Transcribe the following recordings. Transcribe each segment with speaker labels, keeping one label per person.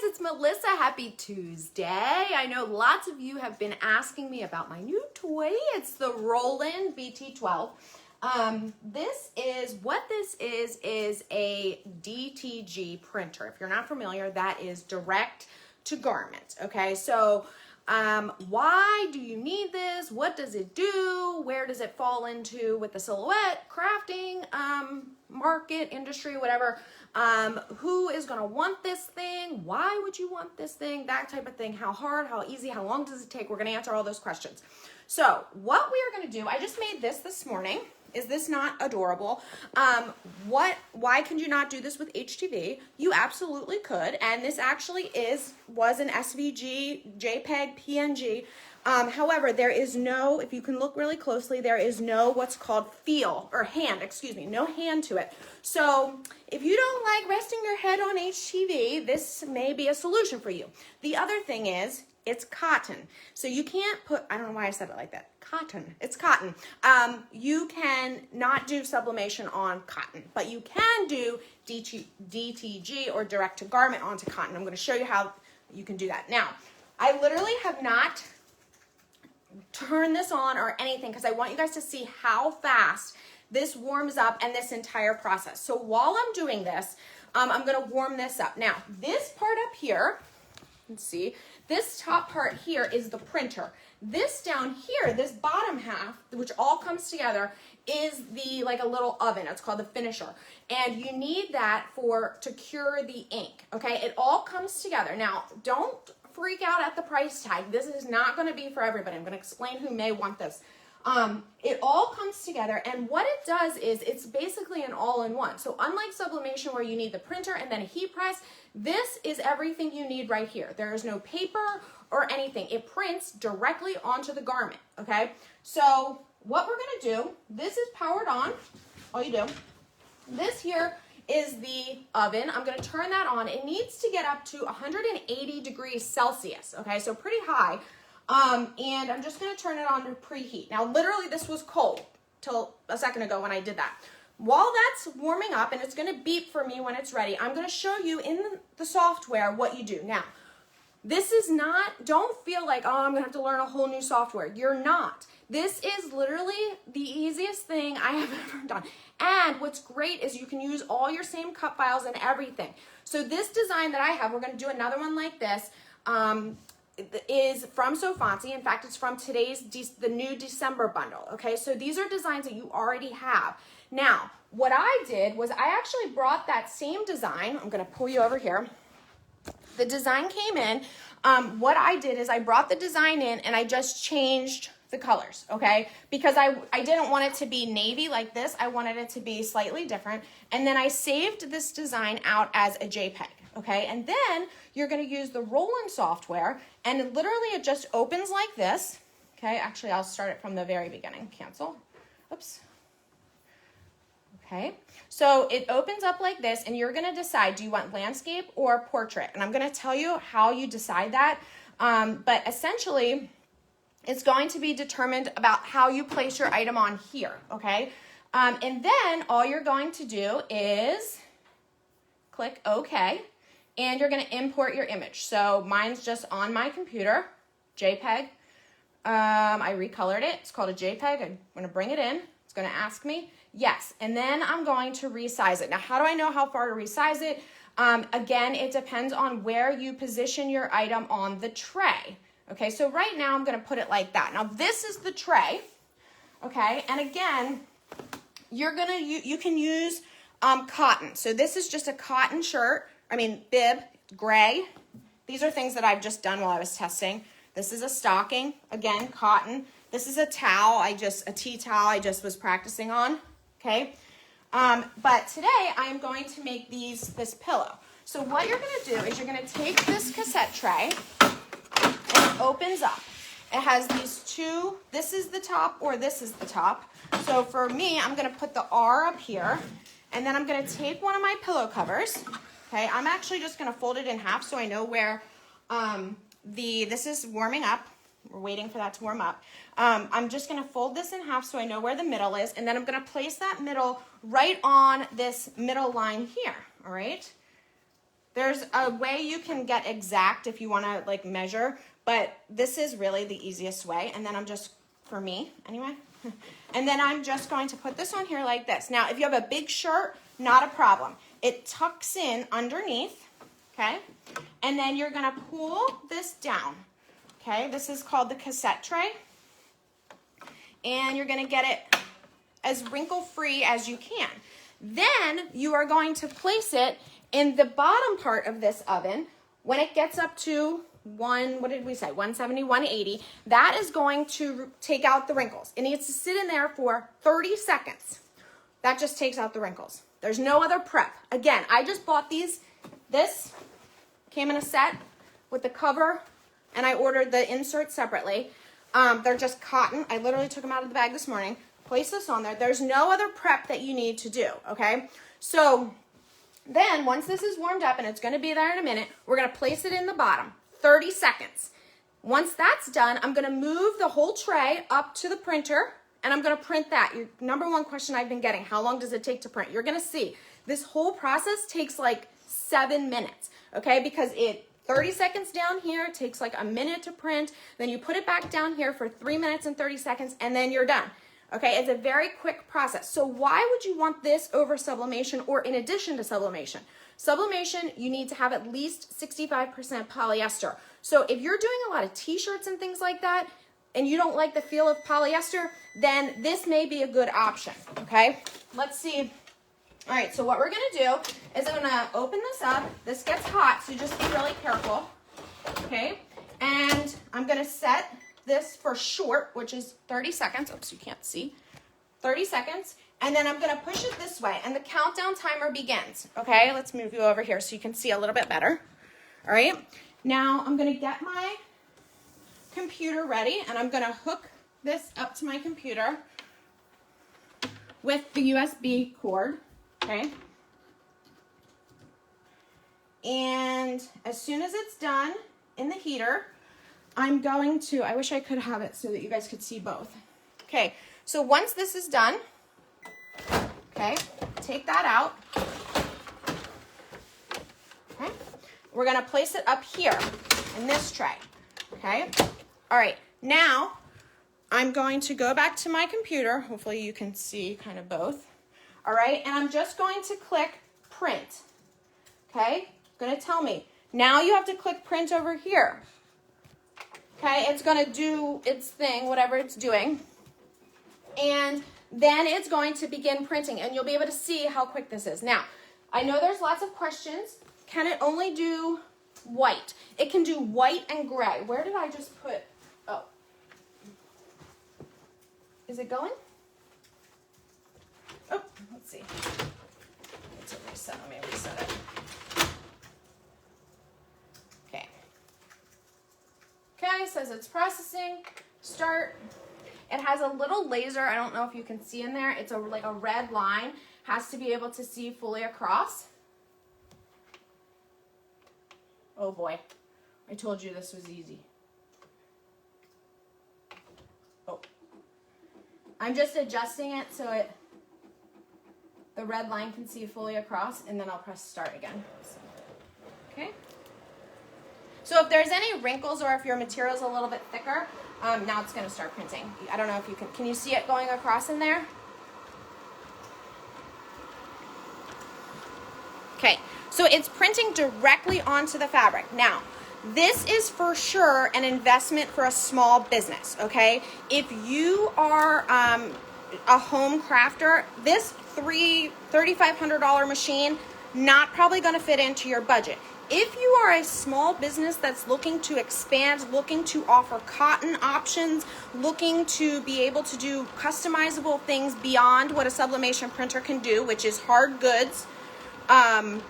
Speaker 1: it's Melissa. Happy Tuesday. I know lots of you have been asking me about my new toy. It's the Roland BT-12. This is a DTG printer. If you're not familiar, that is direct to garment. Okay, so why do you need this? What does it do? Where does it fall into with the silhouette, crafting, market, industry, whatever? Who is going to want this thing? Why would you want this thing? That type of thing. How hard, how easy, how long does it take? We're going to answer all those questions. So what we are going to do, I just made this morning. Is this not adorable? Why can you not do this with HTV? You absolutely could. And this actually was an SVG, JPEG, PNG. However, there is no, if you can look really closely, there is no what's called feel or hand, no hand to it. So if you don't like resting your head on HTV, this may be a solution for you. The other thing is, it's cotton. So you can't put, I don't know why I said it like that. Cotton. It's cotton. You can not do sublimation on cotton, but you can do DTG or direct to garment onto cotton. I'm going to show you how you can do that. Now, I literally have not turned this on or anything because I want you guys to see how fast this warms up and this entire process. So while I'm doing this, I'm going to warm this up. Now, this part up here, let's see, this top part here is the printer. This down here, this bottom half, which all comes together, is like a little oven. It's called the finisher. And you need that to cure the ink, okay? It all comes together. Now, don't freak out at the price tag. This is not going to be for everybody. I'm going to explain who may want this. It all comes together, and what it does is it's basically an all-in-one. So unlike sublimation where you need the printer and then a heat press, this is everything you need right here. There is no paper or anything. It prints directly onto the garment, okay? So what we're going to do, this is powered on. All you do, this here is the oven. I'm going to turn that on. It needs to get up to 180 degrees Celsius, okay? So pretty high. And I'm just going to turn it on to preheat. Now, literally, this was cold till a second ago when I did that. While that's warming up, and it's going to beep for me when it's ready, I'm going to show you in the software what you do. Now, this is not, don't feel like, oh, I'm going to have to learn a whole new software. You're not. This is literally the easiest thing I have ever done. And what's great is you can use all your same cut files and everything. So this design that I have, we're going to do another one like this, is from FONTSY. In fact, it's from the new December bundle. Okay, so these are designs that you already have. Now, what I did was I actually brought that same design. I'm going to pull you over here. The design came in. What I did is I brought the design in and I just changed the colors, okay? Because I didn't want it to be navy like this. I wanted it to be slightly different. And then I saved this design out as a JPEG. Okay, and then you're going to use the Roland software, and literally it just opens like this. Okay, actually I'll start it from the very beginning. Cancel. Oops. Okay, so it opens up like this, and you're going to decide, do you want landscape or portrait? And I'm going to tell you how you decide that, but essentially it's going to be determined about how you place your item on here, okay? And then all you're going to do is click OK. And you're going to import your image. So mine's just on my computer, JPEG. I recolored it. It's called a JPEG. I'm going to bring it in. It's going to ask me, yes. And then I'm going to resize it. Now, how do I know how far to resize it? Again, it depends on where you position your item on the tray. Okay, so right now I'm going to put it like that. Now, this is the tray. Okay, and again, you can use cotton. So this is just a cotton bib, gray. These are things that I've just done while I was testing. This is a stocking, again, cotton. This is a towel, a tea towel I just was practicing on, okay? But today I'm going to make this pillow. So what you're gonna do is you're gonna take this cassette tray and it opens up. It has these two, this is the top or this is the top. So for me, I'm gonna put the R up here, and then I'm gonna take one of my pillow covers. Okay, I'm actually just going to fold it in half so I know where this is warming up. We're waiting for that to warm up. I'm just going to fold this in half so I know where the middle is, and then I'm going to place that middle right on this middle line here, all right? There's a way you can get exact if you want to like measure, but this is really the easiest way. And then I'm just, for me anyway, and then I'm just going to put this on here like this. Now, if you have a big shirt, not a problem. It tucks in underneath, okay? And then you're gonna pull this down, okay? This is called the cassette tray. And you're gonna get it as wrinkle-free as you can. Then you are going to place it in the bottom part of this oven. When it gets up to 170, 180, that is going to take out the wrinkles. It needs to sit in there for 30 seconds. That just takes out the wrinkles. There's no other prep. Again, I just bought these. This came in a set with the cover, and I ordered the insert separately. They're just cotton. I literally took them out of the bag this morning. Place this on there. There's no other prep that you need to do, okay? So then once this is warmed up, and it's going to be there in a minute, we're going to place it in the bottom. 30 seconds. Once that's done, I'm going to move the whole tray up to the printer, and I'm going to print that. Your number one question I've been getting, how long does it take to print? You're going to see this whole process takes like 7 minutes, okay? Because 30 seconds down here takes like a minute to print. Then you put it back down here for 3 minutes and 30 seconds, and then you're done. Okay, it's a very quick process. So why would you want this over sublimation or in addition to sublimation? Sublimation, you need to have at least 65% polyester. So if you're doing a lot of t-shirts and things like that, and you don't like the feel of polyester, then this may be a good option, okay? Let's see. All right, so what we're gonna do is I'm gonna open this up. This gets hot, so just be really careful, okay? And I'm gonna set this for short, which is 30 seconds. Oops, you can't see. 30 seconds. And then I'm going to push it this way, and the countdown timer begins. Okay, let's move you over here so you can see a little bit better. All right, now I'm going to get my computer ready, and I'm going to hook this up to my computer with the USB cord. Okay. And as soon as it's done in the heater, I'm going to, I wish I could have it so that you guys could see both. Okay, so once this is done, okay, take that out. Okay, we're gonna place it up here in this tray. Okay, all right, now I'm going to go back to my computer. Hopefully you can see kind of both. All right, and I'm just going to click print. Okay, gonna tell me. Now you have to click print over here. Okay, it's going to do its thing, whatever it's doing. And then it's going to begin printing, and you'll be able to see how quick this is. Now, I know there's lots of questions. Can it only do white? It can do white and gray. Where did I just put? Oh. Is it going? Oh, let's see. It's a reset. Let me reset it. Okay, it says it's processing. Start. It has a little laser. I don't know if you can see in there. It's like a red line. Has to be able to see fully across. Oh boy. I told you this was easy. Oh. I'm just adjusting it so the red line can see fully across, and then I'll press start again. Okay. So if there's any wrinkles or if your material's a little bit thicker, now it's going to start printing. I don't know if you can you see it going across in there? Okay, so it's printing directly onto the fabric. Now, this is for sure an investment for a small business, okay? If you are a home crafter, this $3,500 machine, not probably going to fit into your budget. If you are a small business that's looking to expand, looking to offer cotton options, looking to be able to do customizable things beyond what a sublimation printer can do, which is hard goods and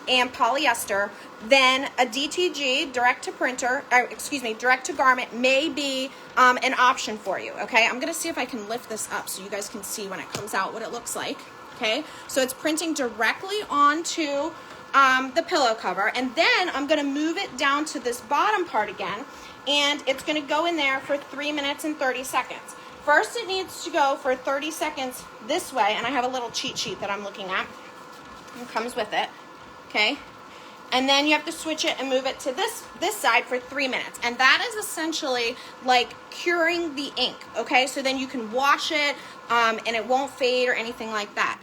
Speaker 1: polyester, then a DTG, direct to garment may be an option for you, okay? I'm gonna see if I can lift this up so you guys can see when it comes out what it looks like, okay? So it's printing directly onto the pillow cover, and then I'm going to move it down to this bottom part again, and it's going to go in there for 3 minutes and 30 seconds. First, it needs to go for 30 seconds this way, and I have a little cheat sheet that I'm looking at. It comes with it, okay? and then you have to switch it and move it to this side for 3 minutes. And that is essentially like curing the ink, okay? So then you can wash it and it won't fade or anything like that.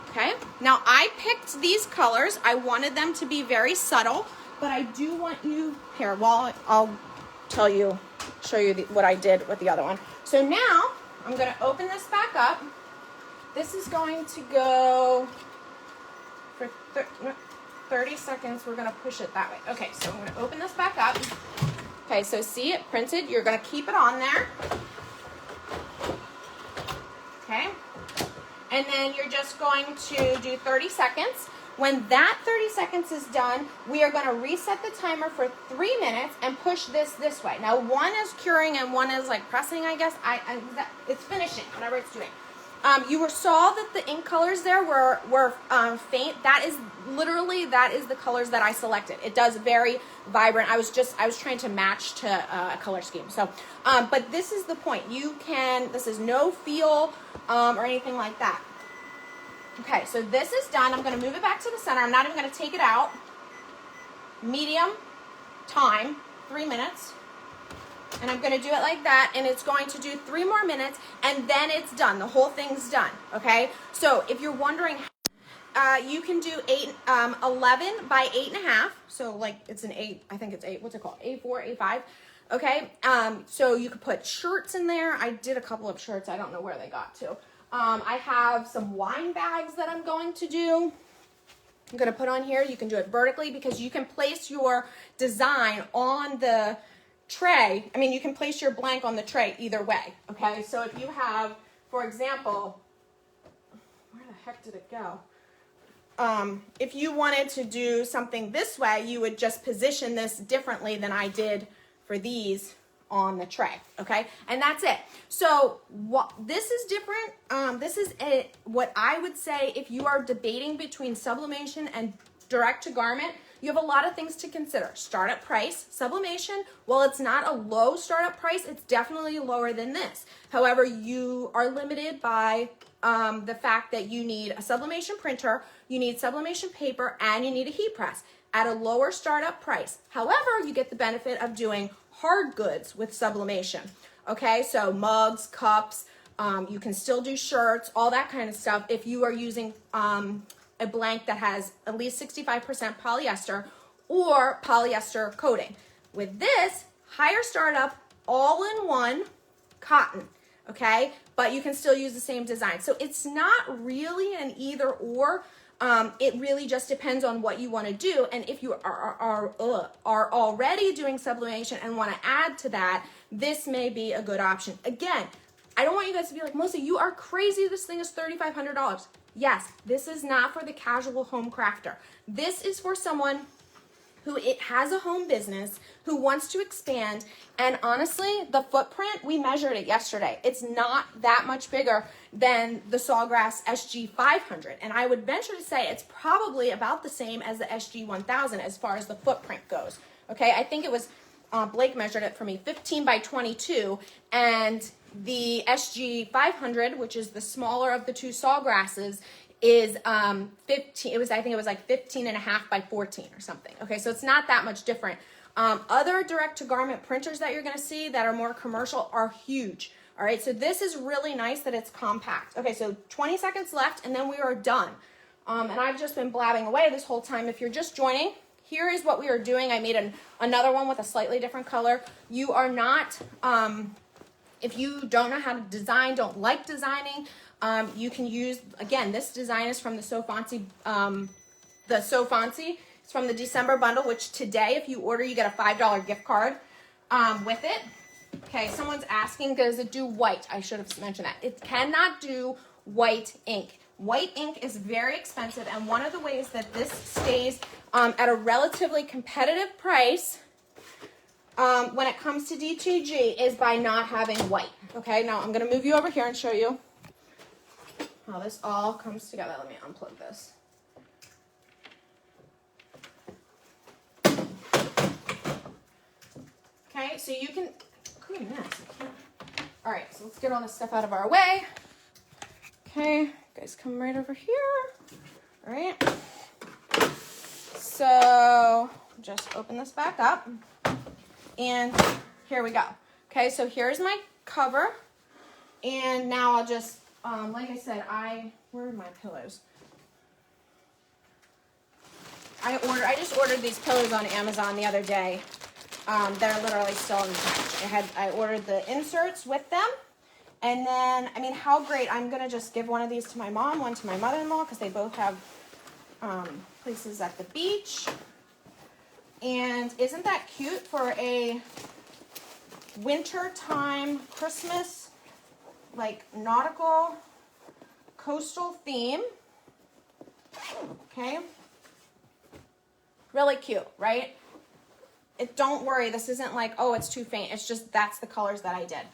Speaker 1: Okay, now I picked these colors. I wanted them to be very subtle, but I do want you, here, well, I'll show you what I did with the other one. So now I'm gonna open this back up. This is going to go for 30 seconds. We're gonna push it that way. Okay, so I'm gonna open this back up. Okay, so see it printed. You're gonna keep it on there. Okay. And then you're just going to do 30 seconds. When that 30 seconds is done, we are going to reset the timer for 3 minutes and push this way. Now, one is curing and one is like pressing, I guess. It's finishing, whatever it's doing. You saw that the ink colors there were faint. That is the colors that I selected. It does very vibrant. I was trying to match to a color scheme. So, but this is the point. This is no feel or anything like that. Okay, so this is done. I'm going to move it back to the center. I'm not even going to take it out. Medium time, 3 minutes. And I'm going to do it like that, and it's going to do 3 more minutes, and then it's done. The whole thing's done, okay? So if you're wondering, you can do 11 by 8.5. So like it's an 8, I think it's 8, what's it called? A4, A5, okay? So you could put shirts in there. I did a couple of shirts. I don't know where they got to. I have some wine bags that I'm going to do. I'm going to put on here. You can do it vertically because you can place your design on the tray. I mean, you can place your blank on the tray either way, okay? So if you have, for example, where the heck did it go? If you wanted to do something this way, you would just position this differently than I did for these on the tray, okay? And that's it. So this is different. This is what I would say if you are debating between sublimation and direct to garment, you have a lot of things to consider. Startup price, sublimation, well, it's not a low startup price, it's definitely lower than this. However, you are limited by the fact that you need a sublimation printer, you need sublimation paper, and you need a heat press at a lower startup price. However, you get the benefit of doing hard goods with sublimation, okay? So mugs, cups, you can still do shirts, all that kind of stuff if you are using a blank that has at least 65% polyester or polyester coating. With this, higher startup, all-in-one cotton, okay? But you can still use the same design. So it's not really an either or. It really just depends on what you want to do. And if you are already doing sublimation and want to add to that, this may be a good option. Again, I don't want you guys to be like, Melissa, you are crazy. This thing is $3,500. Yes, this is not for the casual home crafter. This is for someone who has a home business, who wants to expand, and honestly, the footprint, we measured it yesterday. It's not that much bigger than the Sawgrass SG500, and I would venture to say it's probably about the same as the SG1000 as far as the footprint goes. Okay, I think it was, Blake measured it for me, 15 by 22, and the SG500, which is the smaller of the two Sawgrasses, is 15, I think it was like 15.5 by 14 or something. Okay, so it's not that much different. Other direct to garment printers that you're gonna see that are more commercial are huge. All right, so this is really nice that it's compact. Okay, so 20 seconds left and then we are done. And I've just been blabbing away this whole time. If you're just joining, here is what we are doing. I made another one with a slightly different color. You are not, if you don't know how to design, don't like designing, you can use, again, this design is from the FONTSY, it's from the December bundle, which today, if you order, you get a $5 gift card with it. Okay, someone's asking, does it do white? I should have mentioned that. It cannot do white ink. White ink is very expensive, and one of the ways that this stays at a relatively competitive price when it comes to DTG is by not having white. Okay, now I'm going to move you over here and show you how this all comes together. Let me unplug this. Okay, so you can, all right, so let's get all this stuff out of our way. Okay, you guys come right over here. All right. so just open this back up, and here we go. Okay, so here's my cover, and now I'll just, like I said, where are my pillows? I just ordered these pillows on Amazon the other day. They're literally still in the package. I ordered the inserts with them. And then, I mean, how great. I'm going to just give one of these to my mom, one to my mother-in-law, because they both have places at the beach. And isn't that cute for a wintertime Christmas, like, nautical coastal theme? Okay. Really cute, right? Don't worry, this isn't like, oh, it's too faint. It's just, that's the colors that I did.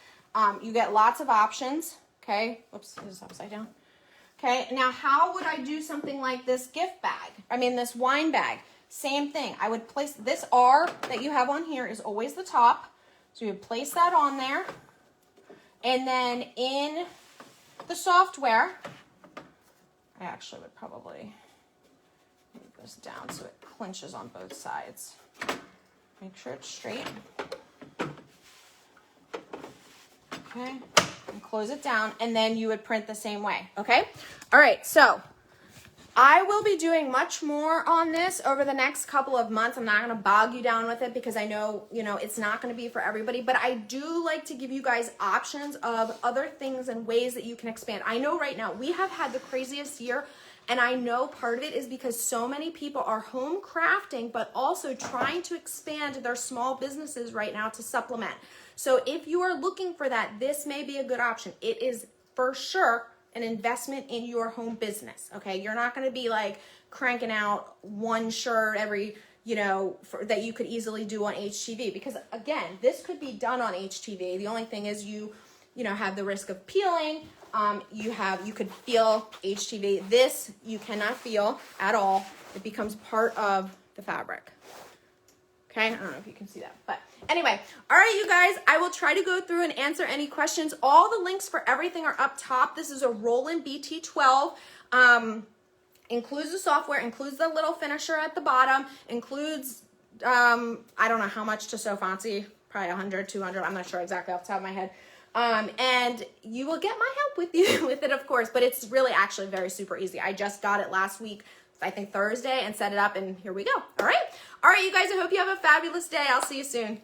Speaker 1: You get lots of options, okay? Whoops, this is upside down. Okay, now how would I do something like this gift bag? I mean, this wine bag. Same thing. I would place, this R that you have on here is always the top. So you would place that on there. And then in the software, I actually would probably move this down so it clinches on both sides. Make sure it's straight. Okay, and close it down, and then you would print the same way, okay? All right, so I will be doing much more on this over the next couple of months. I'm not gonna bog you down with it because I know, it's not gonna be for everybody, but I do like to give you guys options of other things and ways that you can expand. I know right now we have had the craziest year, and I know part of it is because so many people are home crafting, but also trying to expand their small businesses right now to supplement. So if you are looking for that, this may be a good option. It is for sure an investment in your home business, okay? You're not gonna be like cranking out one shirt every, that you could easily do on HTV, because again, this could be done on HTV. The only thing is you have the risk of peeling. You could feel HTV. This you cannot feel at all. It becomes part of the fabric. Okay, I don't know if you can see that, but anyway, all right, you guys, I will try to go through and answer any questions. All the links for everything are up top. This is a Roland BT-12. Includes the software, includes the little finisher at the bottom, includes, I don't know how much to sew FONTSY, probably 100, 200, I'm not sure exactly off the top of my head. And you will get my help with it, of course, but it's really actually very super easy. I just got it last week, I think Thursday, and set it up, and here we go. All right, you guys, I hope you have a fabulous day. I'll see you soon.